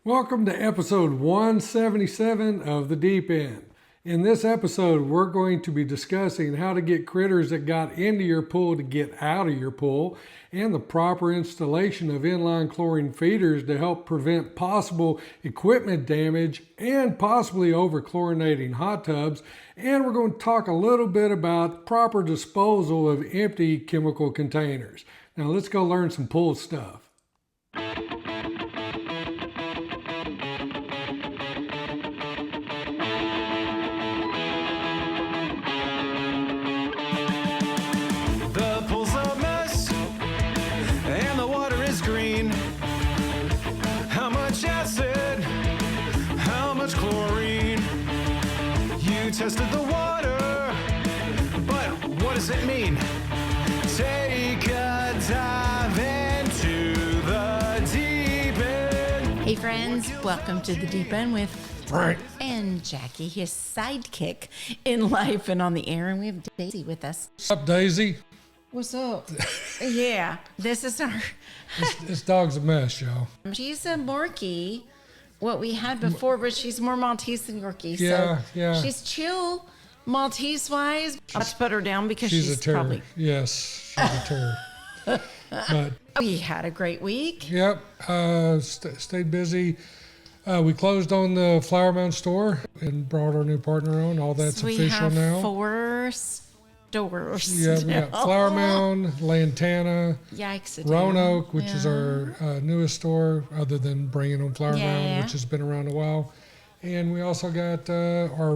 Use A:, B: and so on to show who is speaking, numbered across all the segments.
A: Welcome to episode 177 of The Deep End. In this episode, we're going to be discussing how to get critters that got into your pool to get out of your pool, and the proper installation of inline chlorine feeders to help prevent possible equipment damage and possibly overchlorinating hot tubs. And we're going to talk a little bit about proper disposal of empty chemical containers. Now let's go learn some pool stuff.
B: Tested the water, but what does it mean? Take a dive into the deep end.
C: Hey friends, welcome to the Deep End with
A: Frank
C: and Jackie, his sidekick in life and on the air, and we have Daisy with us.
A: What's up, Daisy?
C: What's up? Yeah, this is our...
A: This dog's a mess, y'all.
C: She's a Morkie, what we had before, but she's more Maltese than Yorkie.
A: Yeah,
C: so
A: yeah.
C: She's chill, Maltese-wise. I'll just put her down because
A: She's a terror.
C: probably...
A: Yes, she's a terror. But
C: We had a great week.
A: yep, stayed busy. We closed on the Flower Mound store and brought our new partner on. All that's
C: So we
A: official
C: have
A: now.
C: 4 stores.
A: Yeah, we got Flower Mound, Lantana,
C: Yikes.
A: Roanoke, which is
C: Yeah.
A: our newest store, other than bringing on Flower Mound,
C: Yeah.
A: which has been around a while. And we also got our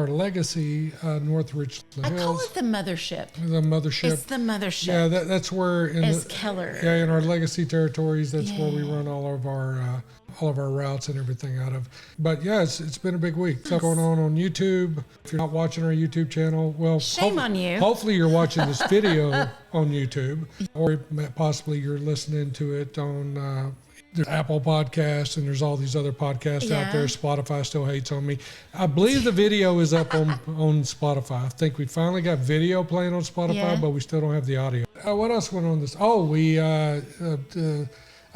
A: legacy, North Richland
C: I call
A: Hills,
C: it the mothership.
A: the mothership.
C: It's the mothership.
A: Yeah, that's where
C: It's Keller.
A: Yeah, in our legacy territories, that's where we
C: Yeah.
A: run all of our routes and everything out of. But yeah, it's been a big week. So going on YouTube. If you're not watching our YouTube channel, well,
C: Shame on you.
A: Hopefully you're watching this video on YouTube, or possibly you're listening to it on there's Apple Podcasts, and there's all these other podcasts out there.
C: Yeah.
A: Spotify still hates on me. I believe the video is up on Spotify. I think we finally got video playing on Spotify,
C: Yeah.
A: but we still don't have the audio. What else went on this? Oh, we I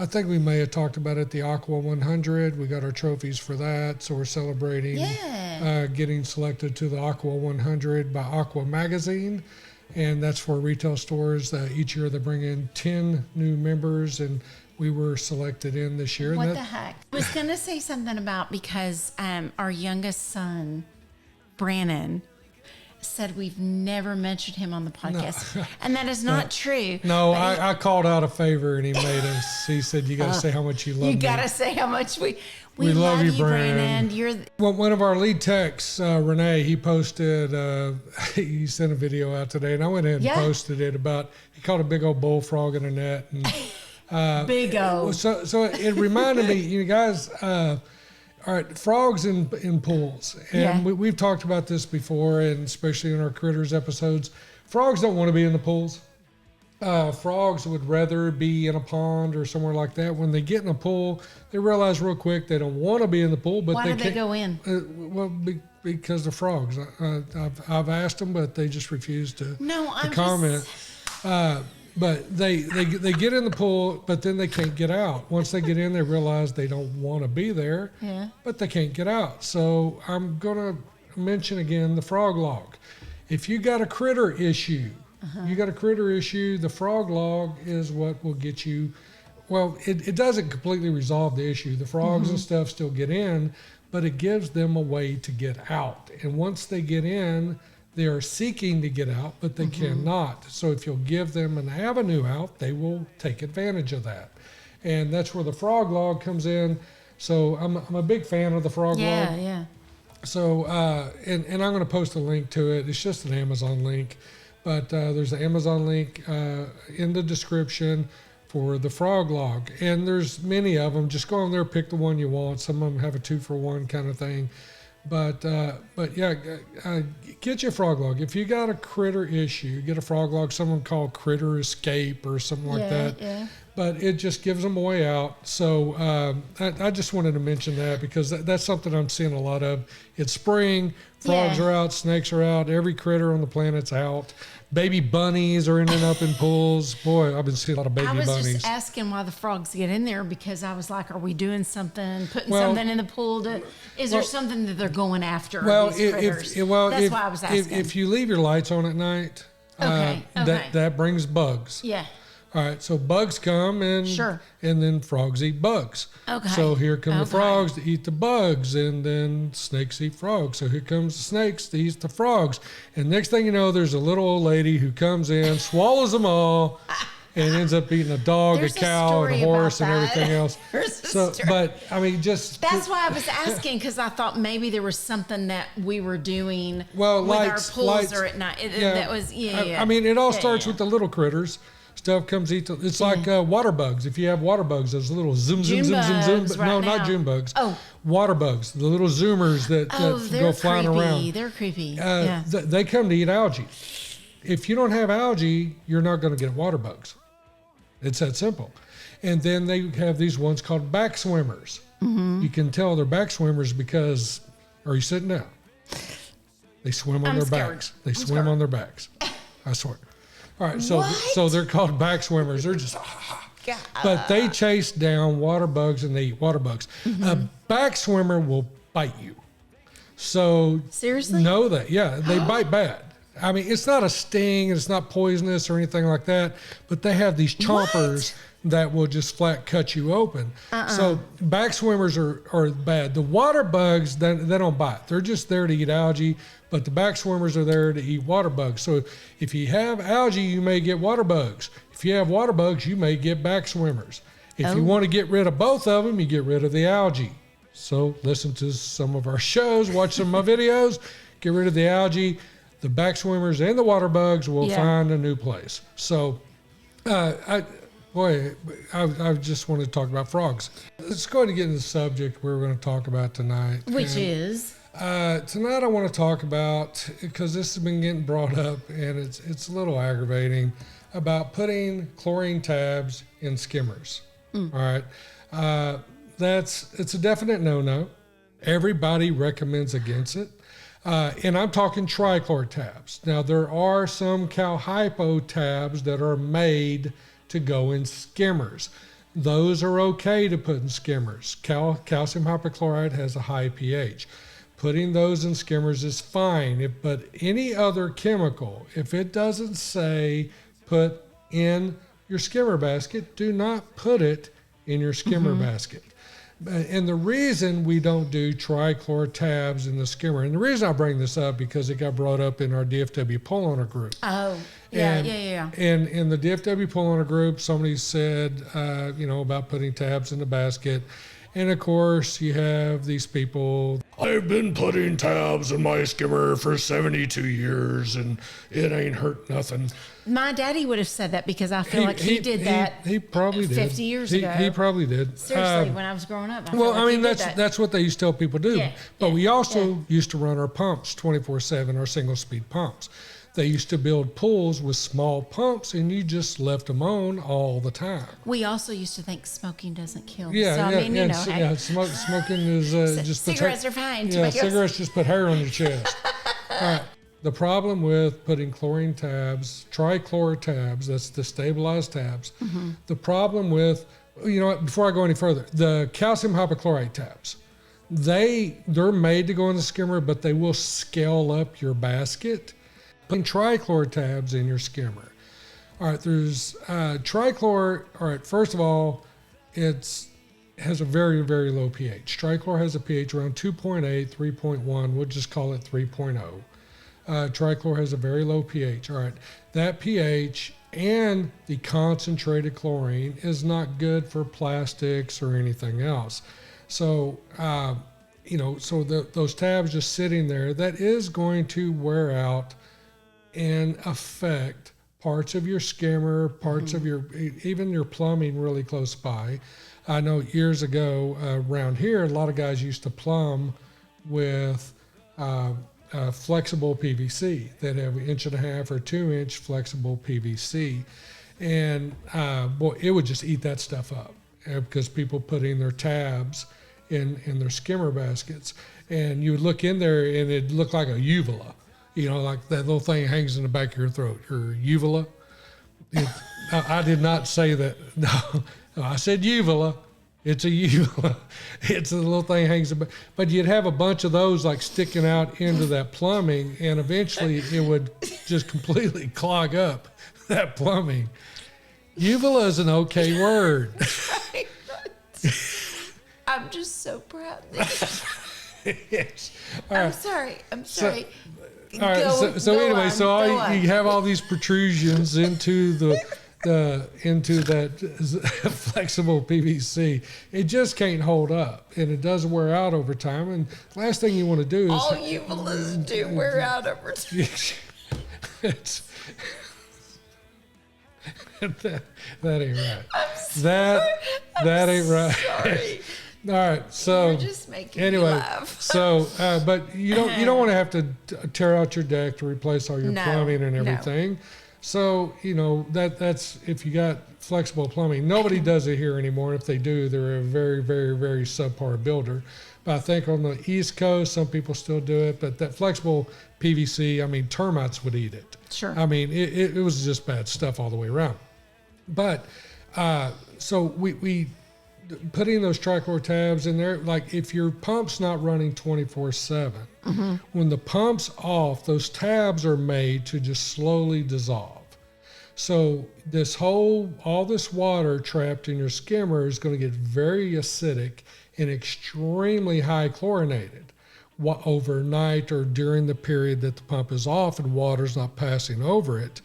A: think we may have talked about it, the Aqua 100. We got our trophies for that, so we're celebrating
C: Yeah.
A: getting selected to the Aqua 100 by Aqua Magazine. And that's for retail stores. Each year they bring in 10 new members, and we were selected in this year.
C: What
A: And
C: the heck? I was going to say something about because our youngest son, Brannan, said we've never mentioned him on the podcast. And that is not true.
A: No,
C: But
A: I called out a favor, and he made us. He said, "You got to say how much you love
C: you
A: me."
C: got to say how much we
A: love you,
C: Brannan.
A: Brannan.
C: You're...
A: Well, one of our lead techs, Renee, he posted, he sent a video out today, and I went ahead and
C: Yeah.
A: posted it about, he caught a big old bullfrog in a net. And
C: Big O.
A: so it reminded me, you guys, all right, frogs in pools. And
C: Yeah.
A: we've talked about this before, and especially in our critters episodes. Frogs don't want to be in the pools. Frogs would rather be in a pond or somewhere like that. When they get in a pool, they realize real quick they don't want to be in the pool, but
C: Why
A: they
C: do they
A: can't.
C: go in?
A: Well, because the frogs. I've asked them, but they just refuse to
C: No, I'm
A: comment. But they get in the pool, but then they can't get out. Once they get in, they realize they don't want to be there,
C: Yeah.
A: but they can't get out. So I'm going to mention again the FrogLog. If you got a critter issue, the FrogLog is what will get you. Well, it doesn't completely resolve the issue. The frogs and stuff still get in, but it gives them a way to get out. And once they get in, they are seeking to get out, but they cannot. So if you'll give them an avenue out, they will take advantage of that. And that's where the FrogLog comes in. So I'm a big fan of the FrogLog.
C: Yeah.
A: So, and I'm going to post a link to it. It's just an Amazon link, but there's an Amazon link in the description for the FrogLog. And there's many of them. Just go on there, pick the one you want. Some of them have a 2-for-1 kind of thing. But yeah, get your FrogLog. If you got a critter issue, get a FrogLog. Someone called Critter Escape or something like that.
C: Yeah.
A: But it just gives them a way out. So I just wanted to mention that because that's something I'm seeing a lot of. It's spring, frogs
C: Yeah.
A: are out, snakes are out, every critter on the planet's out. baby bunnies are ending up in pools. Boy, I've been seeing a lot of baby
C: I was
A: bunnies.
C: just asking why the frogs get in there because I was like, are we doing something, putting something in the pool? Is there something that they're going after?
A: Well,
C: these critters?
A: that's
C: why I was asking.
A: If you leave your lights on at night,
C: Okay.
A: that brings bugs.
C: Yeah.
A: All right, so bugs come and then frogs eat bugs.
C: Okay.
A: So here come the frogs to eat the bugs, and then snakes eat frogs. So here comes the snakes to eat the frogs. And next thing you know, there's a little old lady who comes in, swallows them all, and ends up eating a dog, a cow, and a horse, and everything else. But I mean,
C: that's why I was asking, because I thought maybe there was something that we were doing with our pools
A: lights,
C: or at night. That was
A: I mean, it all starts with the little critters. Stuff comes eat. It's like water bugs. If you have water bugs, those little zoom. But no, not June bugs. Oh, water bugs. The little zoomers that go flying around.
C: They're creepy.
A: They come to eat algae. If you don't have algae, you're not going to get water bugs. It's that simple. And then they have these ones called backswimmers. Mm-hmm. You can tell they're backswimmers because, are you sitting down? They swim on their backs. They swim on their backs. I swear. All right, so they're called backswimmers. They're just, but they chase down water bugs and they eat water bugs. Mm-hmm. A backswimmer will bite you. So
C: seriously,
A: know that. Yeah, they bite bad. I mean, it's not a sting, it's not poisonous or anything like that, but they have these chompers that will just flat cut you open. So backswimmers are bad. The water bugs, they don't bite. They're just there to eat algae, but the backswimmers are there to eat water bugs. So if you have algae, you may get water bugs. If you have water bugs, you may get backswimmers. If you want to get rid of both of them, you get rid of the algae. So listen to some of our shows, watch some of my videos, get rid of the algae. The backswimmers and the water bugs will find a new place. So, I just wanted to talk about frogs. Let's go ahead and get into the subject we're going to talk about tonight.
C: Which is?
A: Tonight I want to talk about, because this has been getting brought up and it's a little aggravating, about putting chlorine tabs in skimmers. All right. It's a definite no-no. Everybody recommends against it. And I'm talking Trichlor tabs. Now, there are some hypo tabs that are made to go in skimmers. Those are okay to put in skimmers. Calcium hypochlorite has a high pH. Putting those in skimmers is fine. But any other chemical, if it doesn't say put in your skimmer basket, do not put it in your skimmer basket. And the reason we don't do trichlor tabs in the skimmer, and the reason I bring this up because it got brought up in our DFW pool owner group. Oh, yeah. And in the DFW pool owner group, somebody said, about putting tabs in the basket. And of course, you have these people, I've been putting tabs in my skimmer for 72 years and it ain't hurt nothing.
C: My daddy would have said that because I feel like he did that.
A: He probably
C: 50 years ago.
A: He probably did.
C: Seriously, when I was growing up.
A: That's what they used to tell people to do.
C: Yeah,
A: but we also used to run our pumps 24/7, our single speed pumps. They used to build pools with small pumps, and you just left them on all the time.
C: We also used to think smoking doesn't kill.
A: Smoking is just
C: cigarettes are fine.
A: Yeah, cigarettes just put hair on your chest. All right. The problem with putting chlorine tabs, trichlor tabs, that's the stabilized tabs. Mm-hmm. The problem with, before I go any further, the calcium hypochlorite tabs, they're made to go in the skimmer, but they will scale up your basket. Putting trichlor tabs in your skimmer. All right, there's trichlor. All right, first of all, it has a very, very low pH. Trichlor has a pH around 2.8, 3.1. We'll just call it 3.0. Trichlor has a very low pH. All right, that pH and the concentrated chlorine is not good for plastics or anything else. So, those tabs just sitting there, that is going to wear out and affect parts of your skimmer, parts of even your plumbing really close by. I know years ago around here, a lot of guys used to plumb with flexible PVC that have 1.5 or 2 inch flexible PVC. And it would just eat that stuff up because people put in their tabs in their skimmer baskets. And you would look in there and it'd look like a uvula. you know, like that little thing hangs in the back of your throat, your uvula. I did not say that. No, I said uvula. It's a uvula. It's a little thing hangs about. But you'd have a bunch of those like sticking out into that plumbing, and eventually it would just completely clog up that plumbing. Uvula is an okay word.
C: I'm just so proud of you.
A: Yes.
C: I'm sorry. I'm sorry.
A: All right. So anyway, you have all these protrusions into into that flexible PVC. It just can't hold up, and it does wear out over time. And the last thing you want to do is
C: all uvulas do wear out over time.
A: That ain't right. That ain't right.
C: Sorry.
A: All right, so
C: You're just making me laugh.
A: So but you don't want to have to tear out your deck to replace all your plumbing and everything. No. So that's if you got flexible plumbing. Nobody does it here anymore. If they do, they're a very, very, very subpar builder. But I think on the East Coast, some people still do it. But that flexible PVC, I mean, termites would eat it.
C: Sure.
A: I mean, it was just bad stuff all the way around. But so we putting those Trichlor tabs in there, like if your pump's not running 24/7, when the pump's off, those tabs are made to just slowly dissolve. So all this water trapped in your skimmer is going to get very acidic and extremely high chlorinated overnight or during the period that the pump is off and water's not passing over it.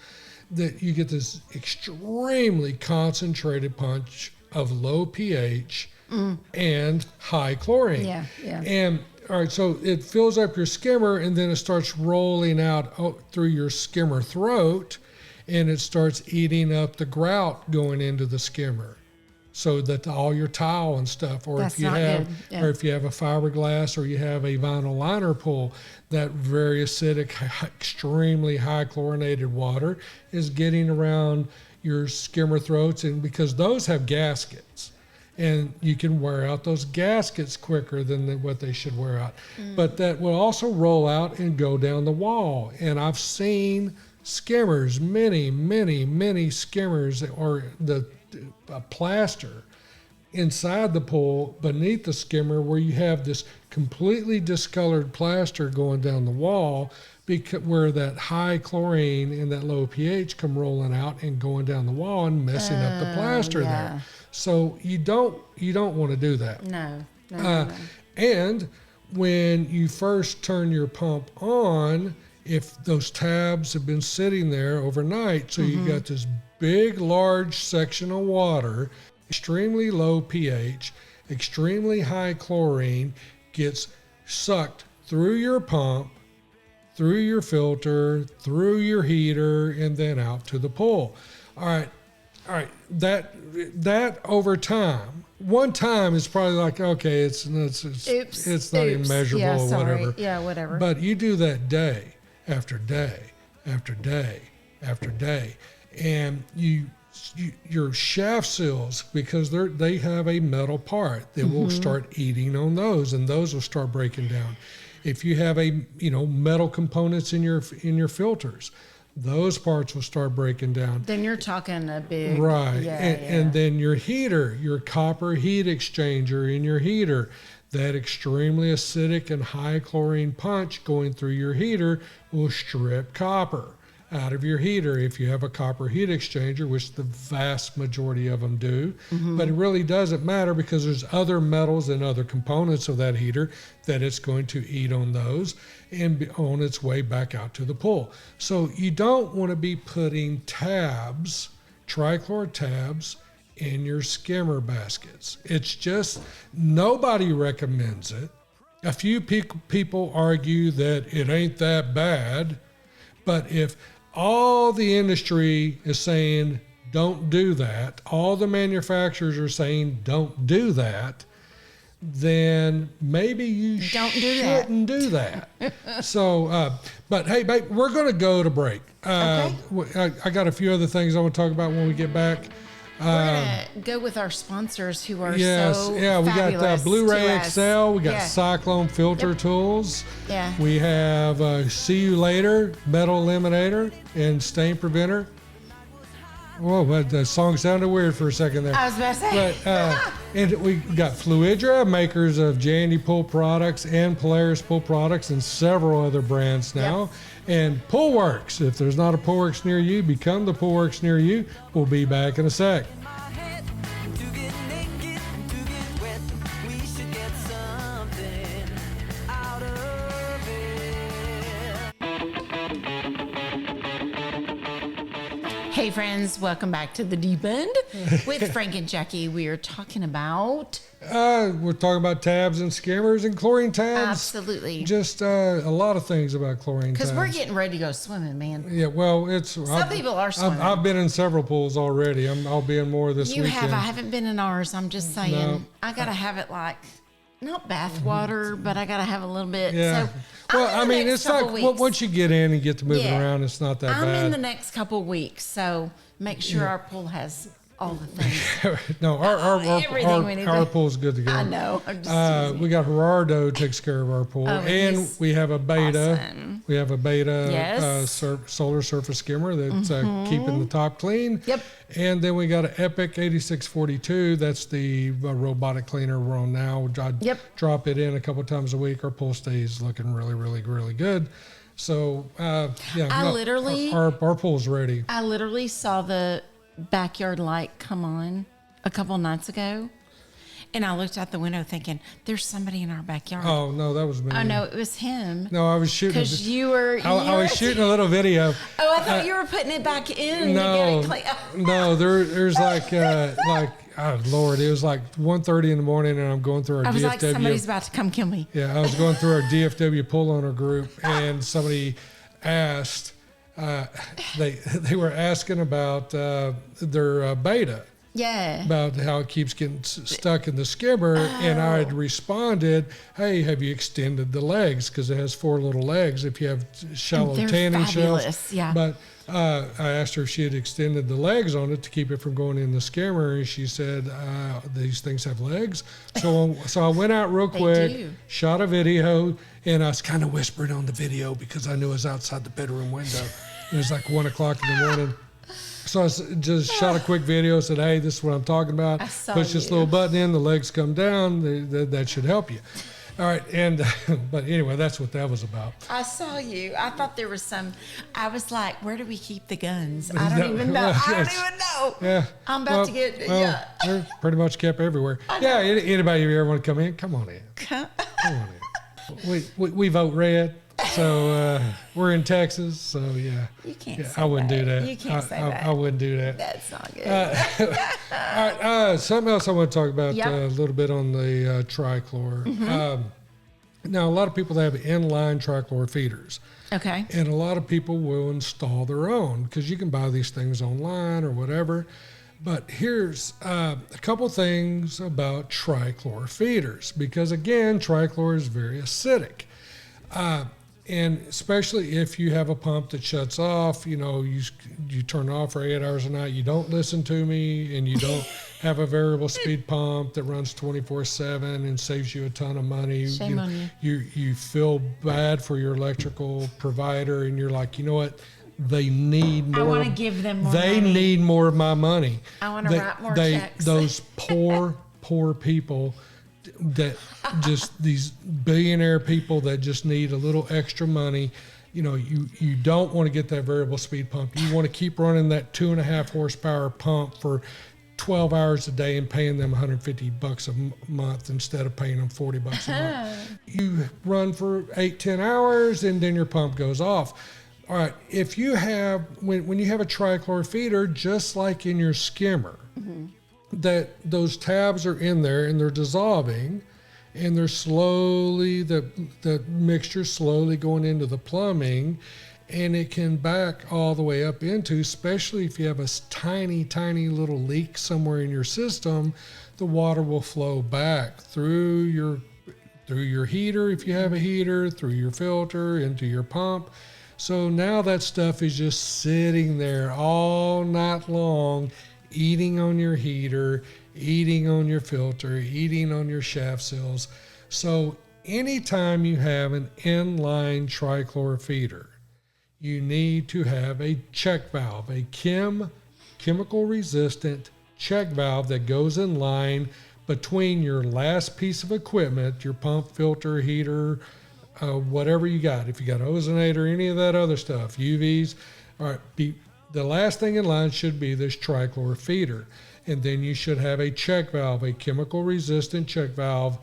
A: That you get this extremely concentrated punch of low pH and high chlorine.
C: Yeah.
A: And all right, so it fills up your skimmer and then it starts rolling out through your skimmer throat, and it starts eating up the grout going into the skimmer. So that all your tile and stuff, or if you have a fiberglass or you have a vinyl liner pool, that very acidic, extremely high chlorinated water is getting around your skimmer throats, and because those have gaskets, and you can wear out those gaskets quicker than what they should wear out. But that will also roll out and go down the wall. And I've seen skimmers, many skimmers, or the plaster inside the pool beneath the skimmer, where you have this completely discolored plaster going down the wall, where that high chlorine and that low pH come rolling out and going down the wall and messing up the plaster there. So you don't want to do that.
C: No.
A: And when you first turn your pump on, if those tabs have been sitting there overnight, so you got this big, large section of water, extremely low pH, extremely high chlorine, gets sucked through your pump, through your filter, through your heater, and then out to the pool. All right. That over time, one time is probably like, okay, it's not even measurable or whatever.
C: Yeah, whatever.
A: But you do that day after day after day after day, and your shaft seals, because they have a metal part, they will start eating on those, and those will start breaking down. If you have metal components in your filters, those parts will start breaking down.
C: Then you're talking a big
A: and then your heater, your copper heat exchanger in your heater, that extremely acidic and high chlorine punch going through your heater will strip copper out of your heater if you have a copper heat exchanger, which the vast majority of them do. But it really doesn't matter, because there's other metals and other components of that heater that it's going to eat on those and be on its way back out to the pool. So you don't want to be putting tabs, Trichlor tabs, in your skimmer baskets. It's just, nobody recommends it. A few people argue that it ain't that bad, but if all the industry is saying don't do that, all the manufacturers are saying don't do that, then maybe you shouldn't do that. So, but hey, babe, we're going to go to break.
C: Okay.
A: I got a few other things I want to talk about when we get back.
C: We're gonna go with our sponsors who are
A: Yes,
C: so
A: yeah, we got
C: fabulous
A: Blu-ray
C: to us.
A: XL, we got
C: Yeah.
A: Cyclone filter tools.
C: Yeah.
A: We have See You Later, Metal Eliminator, and Stain Preventer. Whoa, but the song sounded weird for a second there.
C: I was about to say.
A: But, and we got Fluidra, makers of Jandy Pool products and Polaris Pool products and several other brands now. And Poolworks. If there's not a Poolworks near you, become the Poolworks near you. We'll be back in a sec.
C: Hey friends, welcome back to the Deep End with Frank and Jackie. We are talking about
A: We're talking about tabs and skimmers and chlorine tabs.
C: absolutely
A: Just a lot of things about chlorine
C: because
A: tabs.
C: we're getting ready to go swimming, man.
A: Yeah, well, it's some
C: people are swimming.
A: I've been in several pools already. I'll be in more this
C: You
A: weekend.
C: have. I haven't been in ours. I'm just saying.
A: No.
C: I gotta have it like not bath water, but I gotta have a little bit.
A: Yeah.
C: So
A: Well,
C: I'm in
A: I
C: the
A: mean,
C: next
A: it's like
C: couple weeks.
A: once you get in and get to moving
C: Yeah.
A: around, it's not that
C: I'm
A: bad.
C: in the next couple weeks, so make sure our pool has all the things.
A: No,
C: Everything we need
A: our
C: to-
A: pool's good to go.
C: I know. I'm just teasing.
A: We got Gerardo takes care of our pool,
C: and
A: and
C: he's
A: we have a beta.
C: awesome.
A: We have a beta
C: Yes.
A: solar surface skimmer that's keeping the top clean.
C: Yep.
A: And then we got an Epic 8642. That's the robotic cleaner we're on now. I
C: Yep.
A: drop it in a couple times a week. Our pool stays looking really, really, really good. So our pool's ready.
C: I literally saw the backyard light come on a couple nights ago, and I looked out the window thinking, "There's somebody in our backyard."
A: Oh no, that was me.
C: Oh no, it was him.
A: No, I was shooting.
C: Because you were.
A: I was shooting a little video.
C: Oh, I thought you were putting it back in
A: No,
C: to get it clean.
A: no, there's like oh Lord, it was like 1:30 in the morning, and I'm going through our
C: I was like,
A: DFW.
C: somebody's about to come kill me.
A: Yeah, I was going through our DFW pool owner group, and somebody asked. They were asking about their beta.
C: Yeah.
A: About how it keeps getting stuck in the skimmer, and I had responded, "Hey, have you extended the legs? Because it has 4 little legs. If you have shallow
C: They're
A: tanning
C: fabulous,
A: shells."
C: yeah.
A: But I asked her if she had extended the legs on it to keep it from going in the skimmer, and she said, "These things have legs." So I went out real quick,
C: do.
A: shot a video, and I was kind of whispering on the video because I knew it was outside the bedroom window. It was like 1:00 in the morning. So I just shot a quick video, said, "Hey, this is what I'm talking about.
C: I saw
A: Push this
C: you.
A: little button in, the legs come down. That should help you." All right, and but anyway, that's what that was about.
C: I saw you. I thought there was some. I was like, where do we keep the guns? I don't even know. I don't
A: Yes.
C: even know.
A: Yeah,
C: I'm about to get. Yeah.
A: They're pretty much kept everywhere. Yeah, anybody ever want to come in? Come on in. Come on in. We vote red. So we're in Texas, so yeah.
C: You can't
A: Yeah,
C: say
A: I wouldn't
C: that.
A: do that.
C: You can't say that.
A: I wouldn't do that.
C: That's not good.
A: All right, something else I want to talk about
C: Yep.
A: a little bit on the trichlor. Now, a lot of people have inline trichlor feeders,
C: Okay.
A: and a lot of people will install their own because you can buy these things online or whatever. But here's a couple things about trichlor feeders, because again, trichlor is very acidic. And especially if you have a pump that shuts off, you turn it off for 8 hours a night, you don't listen to me, and you don't have a variable speed pump that runs 24/7 and saves you a ton of money.
C: Shame on you.
A: You feel bad for your electrical provider, and you're like, you know what? They need more.
C: I want to give them more
A: They
C: money.
A: need more of my money.
C: I want to write more checks.
A: Those poor people that just these billionaire people that just need a little extra money. You don't want to get that variable speed pump. You want to keep running that 2.5 horsepower pump for 12 hours a day and paying them $150 a month instead of paying them $40 a month. You run for 8-10 hours and then your pump goes off. All right, if you have, when you have a trichlor feeder, just like in your skimmer, that those tabs are in there and they're dissolving, and they're slowly, the mixture slowly going into the plumbing, and it can back all the way up into, especially if you have a tiny, tiny little leak somewhere in your system, the water will flow back through your heater, if you have a heater, through your filter, into your pump. So now that stuff is just sitting there all night long eating on your heater, eating on your filter, eating on your shaft seals. So anytime you have an inline trichlor feeder, you need to have a check valve, a chemical resistant check valve that goes in line between your last piece of equipment, your pump, filter, heater, whatever you got. If you got ozonator, any of that other stuff, UVs, all right, the last thing in line should be this trichlor feeder. And then you should have a check valve, a chemical resistant check valve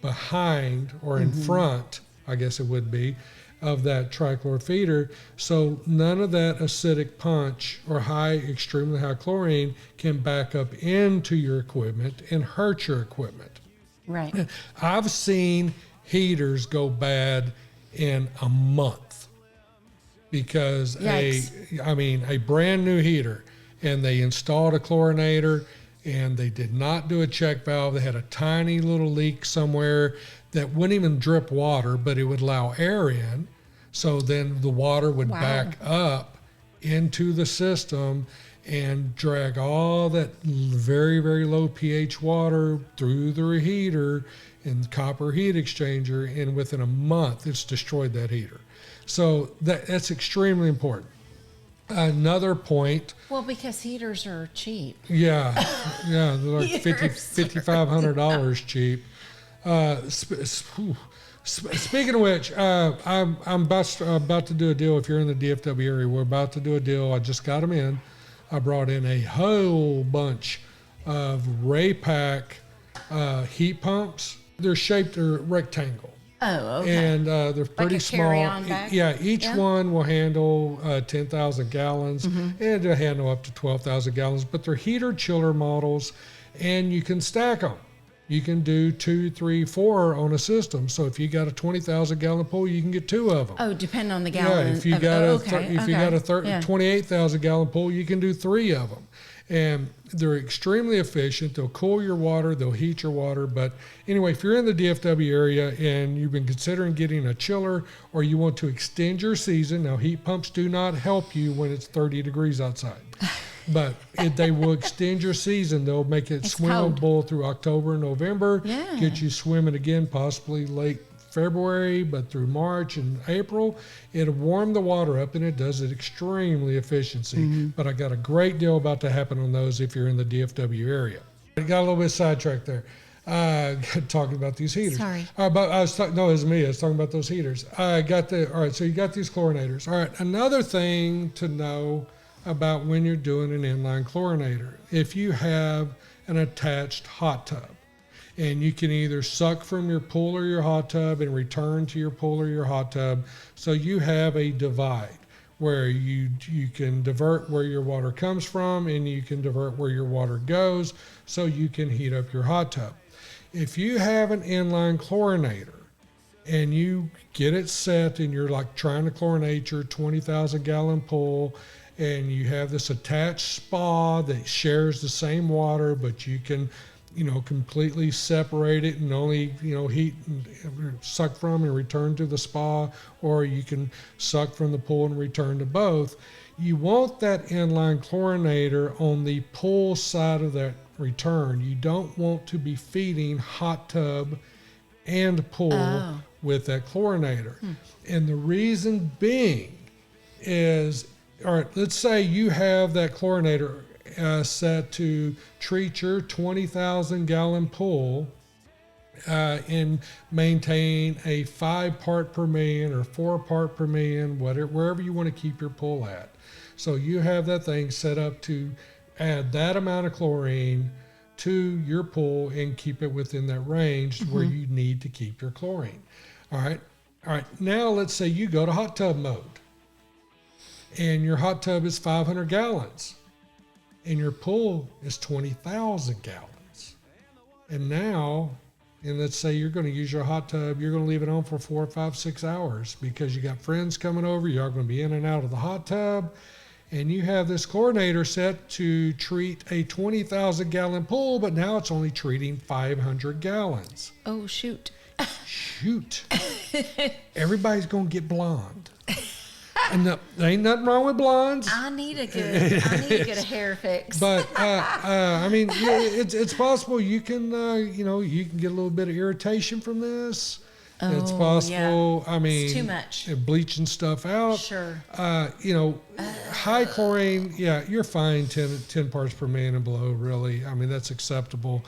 A: behind or in front, I guess it would be, of that trichlor feeder. So none of that acidic punch or extremely high chlorine can back up into your equipment and hurt your equipment.
C: Right.
A: I've seen heaters go bad in a month because a brand new heater, and they installed a chlorinator and they did not do a check valve. They had a tiny little leak somewhere that wouldn't even drip water, but it would allow air in. So then the water would back up into the system and drag all that very, very low pH water through the heater and copper heat exchanger. And within a month, it's destroyed that heater. So that's extremely important. Another point.
C: Well, because heaters are cheap.
A: Yeah, they're like $5,500 cheap. Speaking of which, I'm about to do a deal. If you're in the DFW area, we're about to do a deal. I just got them in. I brought in a whole bunch of Raypak heat pumps. They're shaped rectangle.
C: Oh, okay.
A: And they're pretty
C: a
A: small.
C: carry-on bag?
A: Yeah, each one will handle 10,000 gallons, and it'll handle up to 12,000 gallons. But they're heater chiller models, and you can stack them. You can do 2, 3, 4 on a system. So if you got a 20,000 gallon pool, you can get 2 of them.
C: Oh, depending on the gallon.
A: Yeah, if you got a 28,000 gallon pool, you can do 3 of them. And they're extremely efficient. They'll cool your water, they'll heat your water. But anyway, if you're in the DFW area and you've been considering getting a chiller, or you want to extend your season, now heat pumps do not help you when it's 30 degrees outside. But they will extend your season. They'll make it swimmable through October and November.
C: Yeah.
A: Get you swimming again, possibly late February, but through March and April, it'll warm the water up, and it does it extremely efficiency. But I got a great deal about to happen on those if you're in the DFW area. I got a little bit sidetracked there. Talking about these heaters.
C: Sorry.
A: But I was it was me. I was talking about those heaters. All right, so you got these chlorinators. All right, another thing to know about when you're doing an inline chlorinator. If you have an attached hot tub, and you can either suck from your pool or your hot tub and return to your pool or your hot tub, so you have a divide where you can divert where your water comes from, and you can divert where your water goes, so you can heat up your hot tub. If you have an inline chlorinator and you get it set and you're like trying to chlorinate your 20,000 gallon pool, and you have this attached spa that shares the same water, but you can completely separate it and only, heat and suck from and return to the spa, or you can suck from the pool and return to both. You want that inline chlorinator on the pool side of that return. You don't want to be feeding hot tub and pool with that chlorinator. And the reason being is, all right, let's say you have that chlorinator set to treat your 20,000 gallon pool and maintain a 5 part per million or 4 part per million, wherever you want to keep your pool at. So you have that thing set up to add that amount of chlorine to your pool and keep it within that range where you need to keep your chlorine. All right. Now let's say you go to hot tub mode, and your hot tub is 500 gallons. And your pool is 20,000 gallons. And let's say you're going to use your hot tub, you're going to leave it on for 4, 5, 6 hours because you got friends coming over, you're going to be in and out of the hot tub, and you have this chlorinator set to treat a 20,000 gallon pool, but now it's only treating 500 gallons.
C: Oh, shoot.
A: Everybody's going to get blonde. And there ain't nothing wrong with blondes.
C: I need a good hair fix.
A: But I mean, it's possible you can you can get a little bit of irritation from this. It's possible.
C: Yeah.
A: I mean,
C: it's too much.
A: Bleaching stuff out.
C: Sure.
A: High chlorine. Yeah, you're fine. 10 parts per million and below. Really, I mean that's acceptable.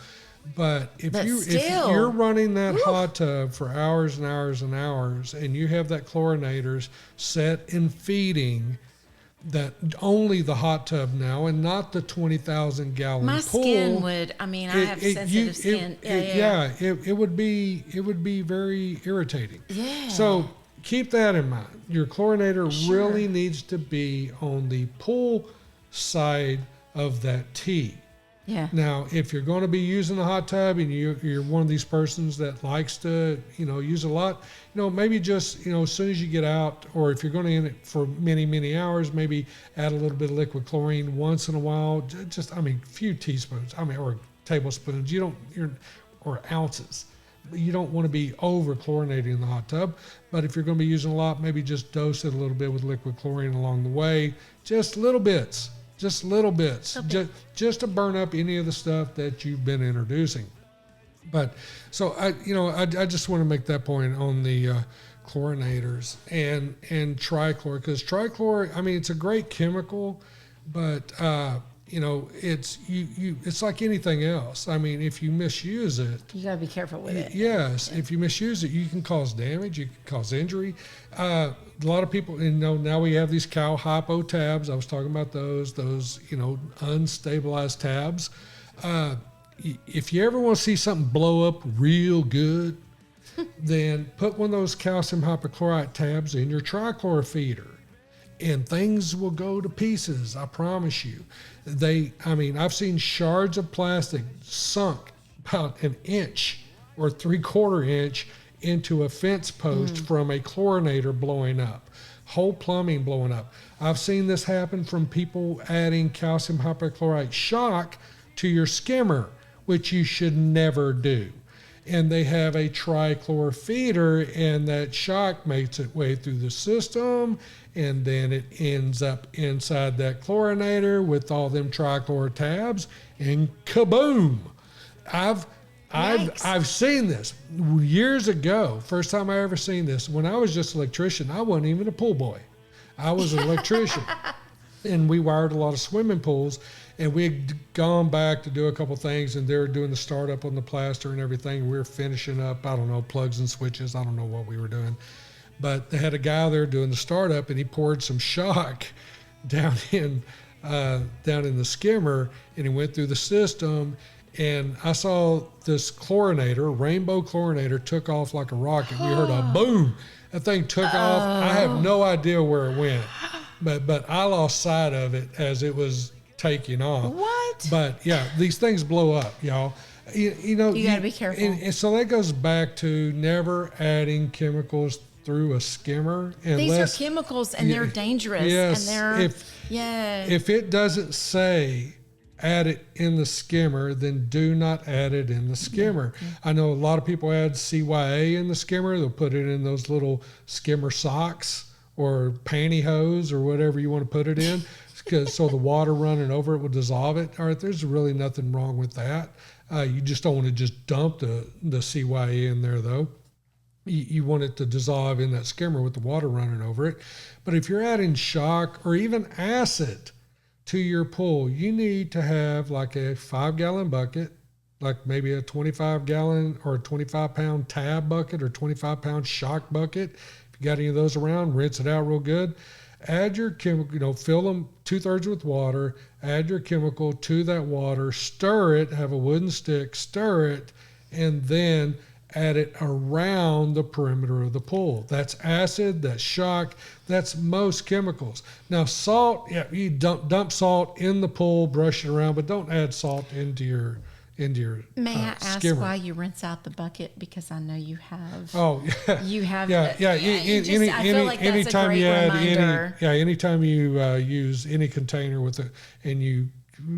A: But if you're running that hot tub for hours and hours and hours, and you have that chlorinators set and feeding that only the hot tub now, and not the 20,000 gallon
C: My
A: pool.
C: skin would. I mean, I have sensitive skin.
A: It would be very irritating.
C: Yeah.
A: So keep that in mind. Your chlorinator really needs to be on the pool side of that T.
C: Yeah.
A: Now, if you're going to be using the hot tub and you're one of these persons that likes to, use a lot, maybe just, as soon as you get out, or if you're going to in it for many, many hours, maybe add a little bit of liquid chlorine once in a while. Just, a few teaspoons, or tablespoons. Or ounces. You don't want to be over chlorinating in the hot tub. But if you're going to be using a lot, maybe just dose it a little bit with liquid chlorine along the way. Just little bits. Just little bits, just to burn up any of the stuff that you've been introducing. But so I just want to make that point on the chlorinators and trichlor, because trichlor, it's a great chemical, but it's like anything else. If you misuse it,
C: you gotta be careful with it.
A: Yes, if you misuse it, you can cause damage. You can cause injury. A lot of people, now we have these cow hypo tabs. I was talking about those unstabilized tabs. If you ever want to see something blow up real good, then put one of those calcium hypochlorite tabs in your trichlor feeder, and things will go to pieces. I promise you. I've seen shards of plastic sunk about an inch or 3/4 inch into a fence post from a chlorinator blowing up, whole plumbing blowing up. I've seen this happen from people adding calcium hypochlorite shock to your skimmer, which you should never do. And they have a trichlor feeder, and that shock makes its way through the system, and then it ends up inside that chlorinator with all them trichlor tabs, and kaboom! I've seen this years ago. First time I ever seen this, when I was just an electrician. I wasn't even a pool boy. I was an electrician. And we wired a lot of swimming pools, and we had gone back to do a couple things, and they were doing the startup on the plaster and everything. We were finishing up, plugs and switches. I don't know what we were doing. But they had a guy there doing the startup, and he poured some shock down in the skimmer, and he went through the system. And I saw this chlorinator, rainbow chlorinator, took off like a rocket. We heard a boom. That thing took off. I have no idea where it went, but I lost sight of it as it was taking off.
C: What?
A: But yeah, these things blow up, y'all. You
C: gotta be careful.
A: And so that goes back to never adding chemicals through a skimmer.
C: These are chemicals, and they're dangerous.
A: Yes.
C: And
A: if it doesn't say add it in the skimmer, then do not add it in the skimmer. Yeah. I know a lot of people add CYA in the skimmer. They'll put it in those little skimmer socks or pantyhose or whatever you want to put it in, so the water running over it will dissolve it. All right, there's really nothing wrong with that. You just don't want to just dump the CYA in there, though. You want it to dissolve in that skimmer with the water running over it. But if you're adding shock or even acid to your pool, you need to have like a 5-gallon bucket, like maybe a 25-gallon or a 25-pound tab bucket or 25-pound shock bucket. If you got any of those around, rinse it out real good. Add your chemical, fill them 2/3 with water, add your chemical to that water, stir it, have a wooden stick, stir it, and then add it around the perimeter of the pool. That's acid, that's shock, that's most chemicals. Now salt, you dump salt in the pool, brush it around, but don't add salt into your
C: May I ask
A: skimmer.
C: why you rinse out the bucket? Because I know you have.
A: Oh yeah.
C: You have.
A: Yeah.
C: I feel like that's
A: anytime
C: a great
A: you add
C: reminder.
A: anytime you use any container with it and you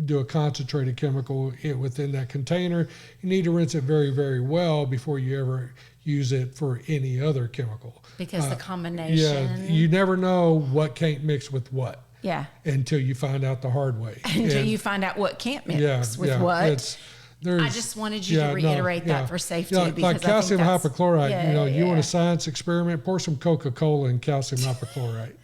A: do a concentrated chemical within that container, you need to rinse it very, very well before you ever use it for any other chemical.
C: Because the combination.
A: Yeah, you never know what can't mix with what.
C: Yeah.
A: Until you find out the hard way.
C: Until you find out what can't mix with what. I just wanted you to reiterate that for safety.
A: Because like calcium hypochlorite, you want a science experiment, pour some Coca-Cola in calcium hypochlorite.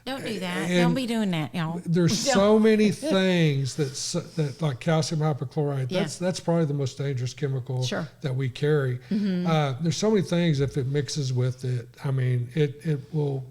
C: Don't do that. Don't be doing that, y'all.
A: There's so many things that like calcium hypochlorite. That's probably the most dangerous chemical that we carry. There's so many things, if it mixes with it, I mean, it will,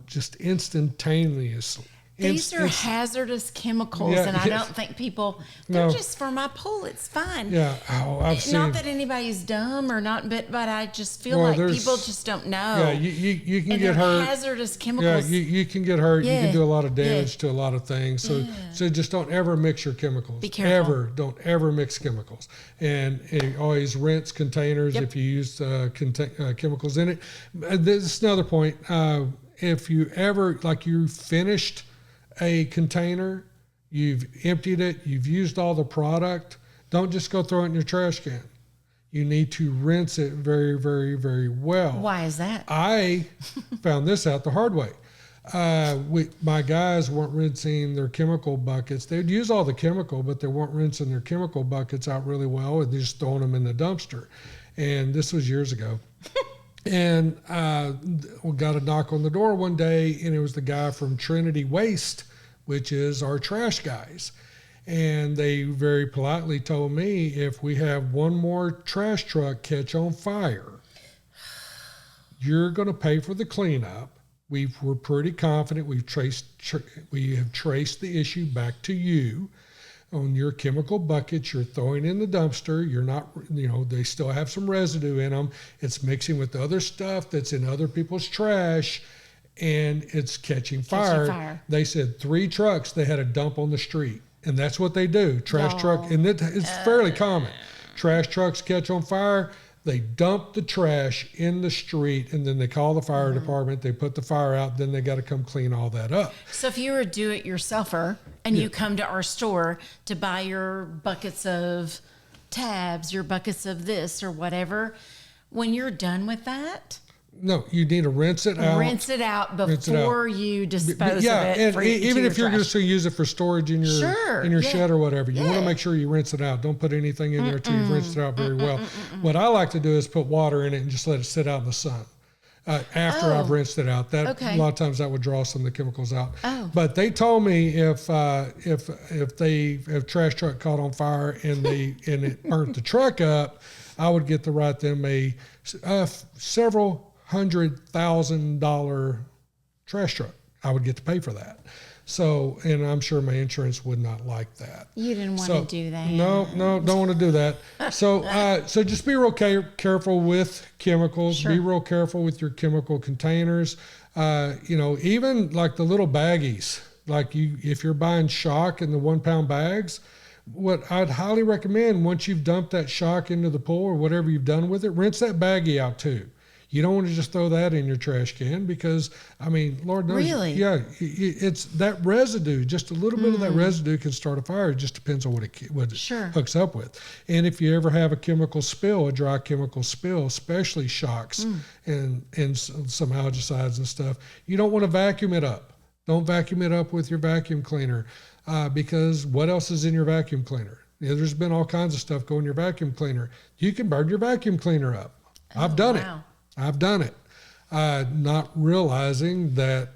A: just instantaneously.
C: These are hazardous chemicals, and I don't think people, they're just for my pool, it's fine.
A: Yeah, I've seen.
C: Not that anybody's dumb or not, but I just feel like people just don't know.
A: Yeah, you can get hurt.
C: Hazardous chemicals.
A: Yeah, you can get hurt. You can do a lot of damage to a lot of things. So just don't ever mix your chemicals.
C: Be careful.
A: Don't ever mix chemicals. And always rinse containers if you use chemicals in it. This is another point. If you ever, like you finished a container, you've emptied it, you've used all the product, don't just go throw it in your trash can. You need to rinse it very, very, very well.
C: Why is that?
A: I found this out the hard way. My guys weren't rinsing their chemical buckets. They'd use all the chemical, but they weren't rinsing their chemical buckets out really well, and just throwing them in the dumpster. And this was years ago. And we got a knock on the door one day, and it was the guy from Trinity Waste, which is our trash guys. And they very politely told me, if we have one more trash truck catch on fire, you're going to pay for the cleanup. We're pretty confident we have traced the issue back to you. On your chemical buckets, you're throwing in the dumpster. You're not, they still have some residue in them. It's mixing with other stuff that's in other people's trash, and it's catching fire. They said 3 trucks they had to dump on the street, and that's what they do. Trash truck, and it's fairly common. Trash trucks catch on fire. They dump the trash in the street, and then they call the fire department. They put the fire out. Then they got to come clean all that up.
C: So if you're a do-it-yourselfer and you come to our store to buy your buckets of tabs, your buckets of this or whatever, when you're done with that,
A: no, you need to rinse it out.
C: Rinse it out before you dispose of it.
A: And even if you're just going to use it for storage in your shed or whatever, you want to make sure you rinse it out. Don't put anything in there until you've rinsed it out very well. What I like to do is put water in it and just let it sit out in the sun. After I've rinsed it out, a lot of times that would draw some of the chemicals out. But they told me if trash truck caught on fire and it burnt the truck up, I would get to write them a several $100,000 trash truck. I would get to pay for that. So, and I'm sure my insurance would not like that.
C: You didn't want to do that.
A: No, don't want to do that. So, so just be real careful with chemicals. Sure. Be real careful with your chemical containers. Even like the little baggies, like if you're buying shock in the 1 pound bags, what I'd highly recommend, once you've dumped that shock into the pool or whatever you've done with it, rinse that baggie out too. You don't want to just throw that in your trash can because, Lord knows. Really? Yeah, it's that residue, just a little bit of that residue can start a fire. It just depends on what it hooks up with. And if you ever have a chemical spill, a dry chemical spill, especially shocks and some algicides and stuff, you don't want to vacuum it up. Don't vacuum it up with your vacuum cleaner because what else is in your vacuum cleaner? There's been all kinds of stuff go in your vacuum cleaner. You can burn your vacuum cleaner up. I've done it. I've done it, not realizing that,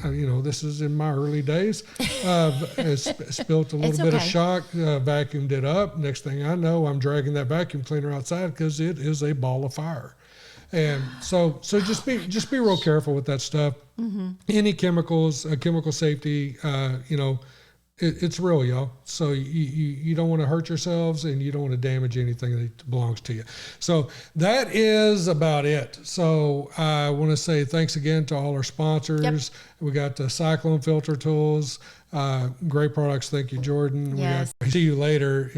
A: this is in my early days. Spilt a little bit of shock, vacuumed it up. Next thing I know, I'm dragging that vacuum cleaner outside because it is a ball of fire. And so just be real careful with that stuff. Any chemicals, chemical safety, it's real, y'all. So you don't want to hurt yourselves and you don't want to damage anything that belongs to you. So that is about it. So I want to say thanks again to all our sponsors. Yep. We got Cyclone Filter Tools, great products. Thank you, Jordan.
C: Yes.
A: We got See You Later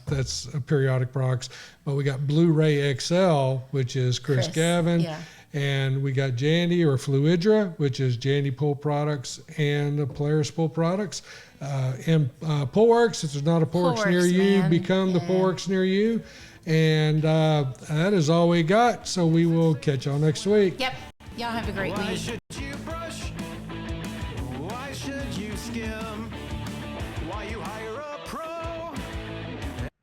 A: that's periodic products. But we got Blu-ray XL, which is Chris Gavin. Yeah. And we got Jandy or Fluidra, which is Jandy Pool Products and the Polaris Pool Products. And Poolworks, if there's not a Poolworks near you,
C: man.
A: become the Poolworks near you. And that is all we got. So we will catch y'all next week.
C: Yep. Y'all have a great
B: Why
C: week.
B: should you